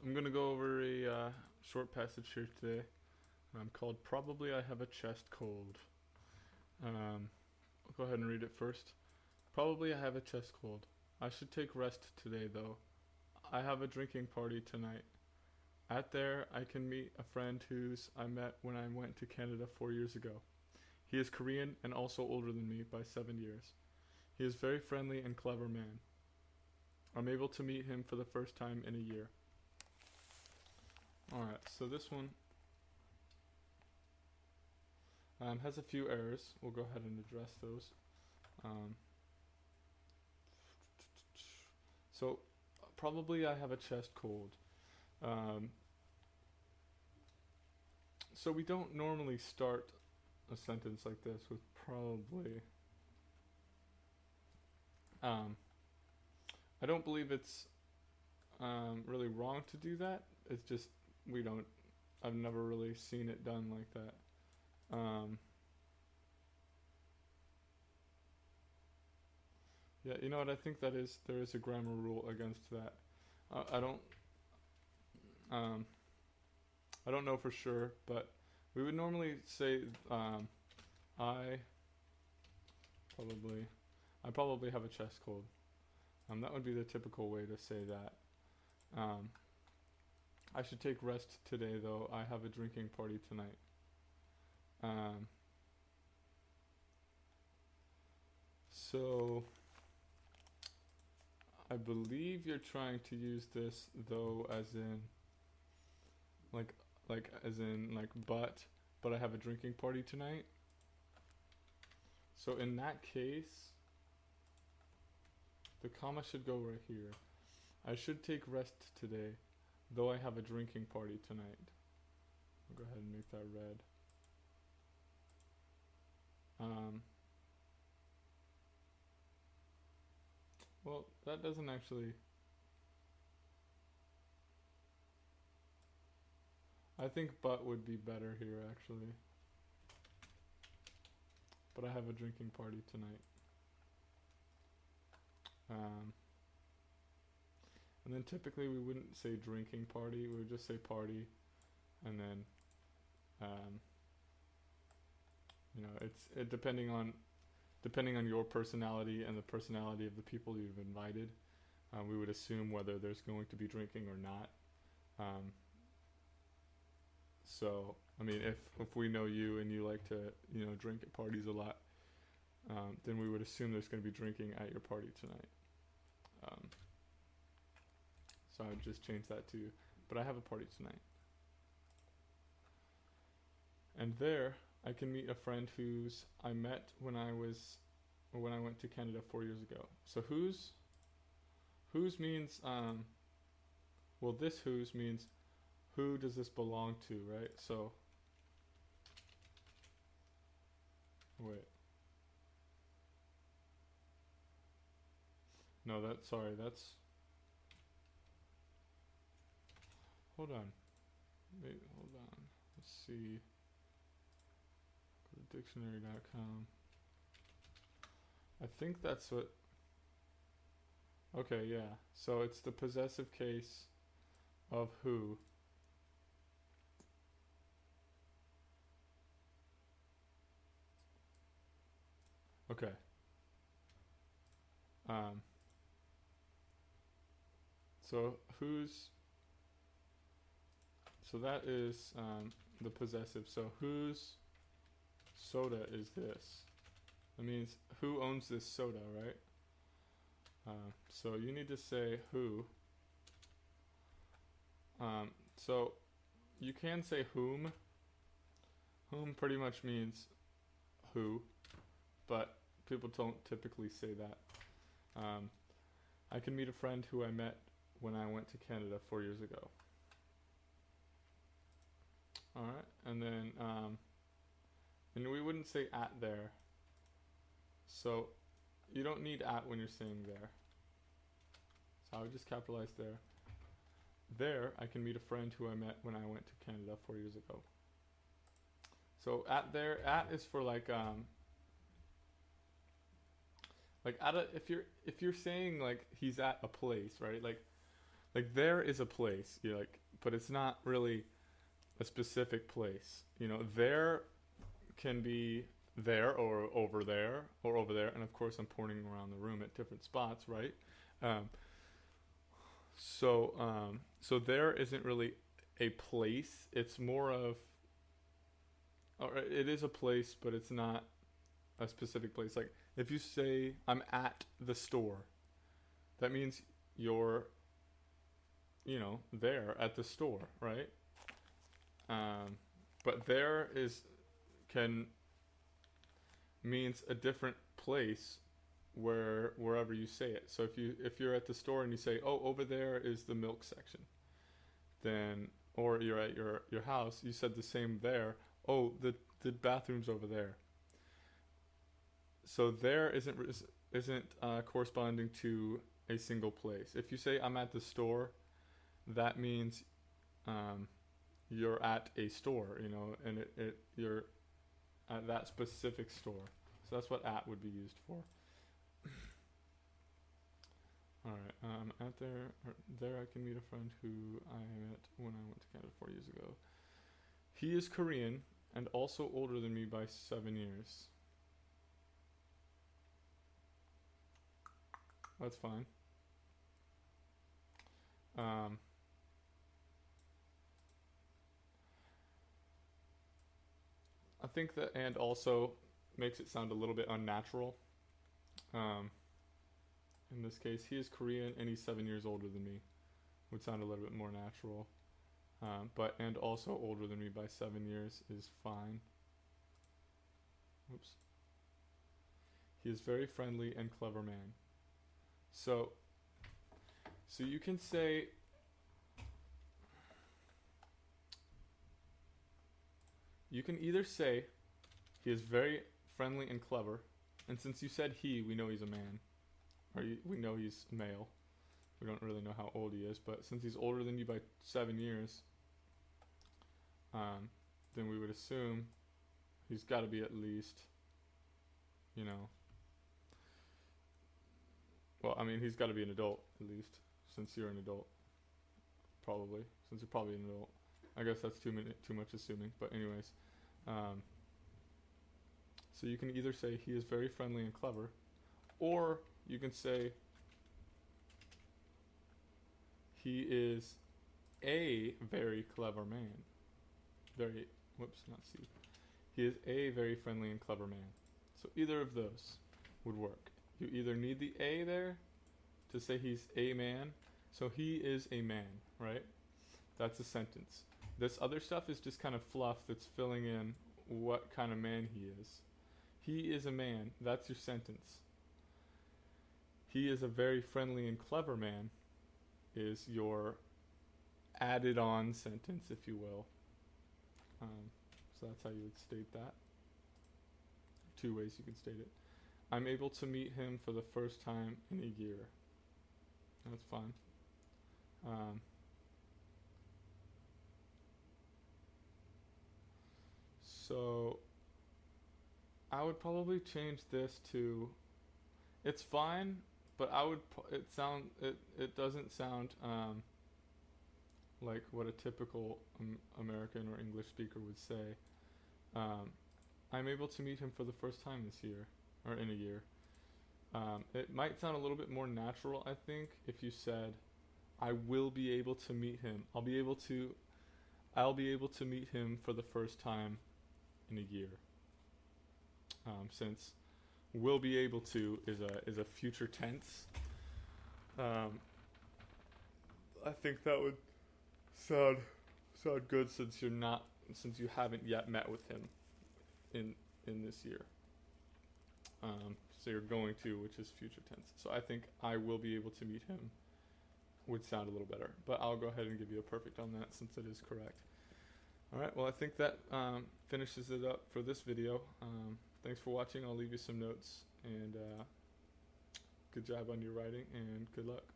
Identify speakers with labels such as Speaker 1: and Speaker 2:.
Speaker 1: I'm going to go over a short passage here today called Probably I Have a Chest Cold. I'll go ahead and read it first. Probably I have a chest cold. I should take rest today, though. I have a drinking party tonight. At there, I can meet a friend whose I met when I went to Canada 4 years ago. He is Korean and also older than me by 7 years. He is a very friendly and clever man. I'm able to meet him for the first time in a year. Alright, so this one has a few errors. We'll go ahead and address those. So, probably I have a chest cold. So we don't normally start a sentence like this with probably. I don't believe it's really wrong to do that. It's just we don't. I've never really seen it done like that. Yeah, you know what? I think there is a grammar rule against that. I don't. I don't know for sure, but we would normally say I probably I probably have a chest cold. That would be the typical way to say that. I should take rest today, though. I have a drinking party tonight. So I believe you're trying to use this though as in like but I have a drinking party tonight. So in that case, the comma should go right here. I should take rest today, though I have a drinking party tonight. I'll go ahead and make that red. Well, that doesn't actually. I think but would be better here actually. But I have a drinking party tonight. And then typically we wouldn't say drinking party, we would just say party, and then, it's depending on your personality and the personality of the people you've invited. We would assume whether there's going to be drinking or not. So I mean, if we know you and you like to drink at parties a lot, then we would assume there's going to be drinking at your party tonight. So I would just change that to, but I have a party tonight. And there, I can meet a friend whose I met when I went to Canada 4 years ago. So whose means, well, this whose means who does this belong to, right? So, wait. No, that's, hold on. Wait, hold on. Let's see. Go to dictionary.com. I think that's what, okay, yeah. So it's the possessive case of who. Okay. So whose, so that is the possessive. So whose soda is this? That means who owns this soda, right? So you need to say who. So you can say whom. Whom pretty much means who, but people don't typically say that. I can meet a friend who I met when I went to Canada 4 years ago. Alright, and then, and we wouldn't say at there. So you don't need at when you're saying there. So I would just capitalize there. There, I can meet a friend who I met when I went to Canada 4 years ago. So at there, at is for like at a, if you're saying like he's at a place, right? Like like there is a place, you're like, but it's not really a specific place. You know, there can be there or over there, and of course I'm pointing around the room at different spots, right? Um, so there isn't really a place. It's more of, or it is a place, but it's not a specific place. Like if you say I'm at the store, that means you're, you know, there at the store, right? But there is can means a different place wherever you say it. So if you're at the store and you say, "Oh, over there is the milk section," then, or you're at your house, you said the same there. Oh, the bathroom's over there. So there isn't corresponding to a single place. If you say I'm at the store, that means um, you're at a store, you know, and you're at that specific store. So that's what at would be used for. All right, at there I can meet a friend who I met when I went to Canada 4 years ago. He is Korean and also older than me by 7 years. That's fine. I think that and also makes it sound a little bit unnatural. Um, in this case, he is Korean and he's 7 years older than me. Would sound a little bit more natural. But and also older than me by 7 years is fine. Oops. He is very friendly and clever man. So you can say you can either say he is very friendly and clever, and since you said he, we know he's a man, or we know he's male. We don't really know how old he is, but since he's older than you by 7 years, then we would assume he's got to be at least, you know, well, I mean, he's got to be an adult at least, since you're an adult, probably, since you're probably an adult. I guess that's too much assuming, but anyways, so you can either say he is very friendly and clever, or you can say he is a very clever man. He is a very friendly and clever man. So either of those would work. You either need the a there to say he's a man. So he is a man, right? That's a sentence. This other stuff is just kind of fluff that's filling in what kind of man he is. He is a man. That's your sentence. He is a very friendly and clever man is your added on sentence, if you will. So that's how you would state that. 2 ways you can state it. I'm able to meet him for the first time in a year. That's fine. So I would probably change this to, it's fine, but I would it doesn't sound like what a typical American or English speaker would say. I'm able to meet him for the first time this year, or in a year. It might sound a little bit more natural, I think, if you said, I will be able to meet him. I'll be able to meet him for the first time in a year. Since will be able to is a future tense. I think that would sound good since you haven't yet met with him in this year. So you're going to, which is future tense. So I think I will be able to meet him would sound a little better, but I'll go ahead and give you a perfect on that since it is correct. All right, well, I think that finishes it up for this video. Thanks for watching. I'll leave you some notes, and good job on your writing, and good luck.